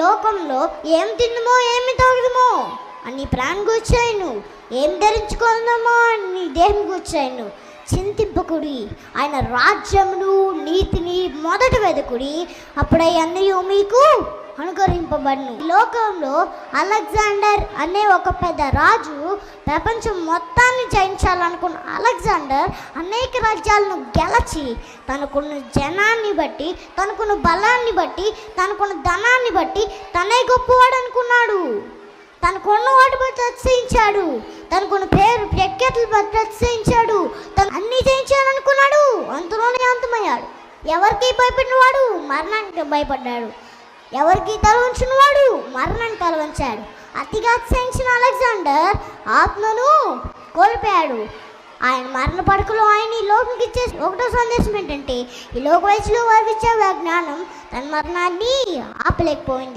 లోకంలో ఏం తిందుమో ఏమి తాగుదుమో అని ప్రాణం కూర్చాయను, ఏం ధరించుకుందామో అని దేహం కూర్చాయను. చింతింపకుడి, ఆయన రాజ్యమును నీతిని మొదట వెదకుడి, అప్పుడే అన్నయ్య మీకు అనుకరింపబడును. ఈ లోకంలో అలెగ్జాండర్ అనే ఒక పెద్ద రాజు ప్రపంచం మొత్తాన్ని జయించాలనుకున్న అలెగ్జాండర్ అనేక రాజ్యాలను గెలిచి తనకున్న జనాన్ని బట్టి, తనకున్న బలాన్ని బట్టి, తనకున్న ధనాన్ని బట్టి తనే గొప్పవాడు అనుకున్నాడు. తనకున్న వాటి బట్టి అతిశయించాడు, తనకున్న పేరు ప్రఖ్యాతులు బట్టి అతిశయించాడు, తను అన్నీ జయించాలనుకున్నాడు. అంతలోనే అంతమయ్యాడు. ఎవరికి భయపడిన వాడు మరణానికి భయపడ్డాడు, ఎవరికి తల వంచిన వాడు మరణాన్ని తల వంచాడు. అతిగా అతిశయించిన అలెగ్జాండర్ ఆత్మను కోల్పోయాడు. ఆయన మరణ పడకలో ఆయన ఈ లోకంకి ఇచ్చే ఒకటో సందేశం ఏంటంటే, ఈ లోక వయసులో వారికి ఇచ్చే జ్ఞానం తన మరణాన్ని ఆపలేకపోయింది.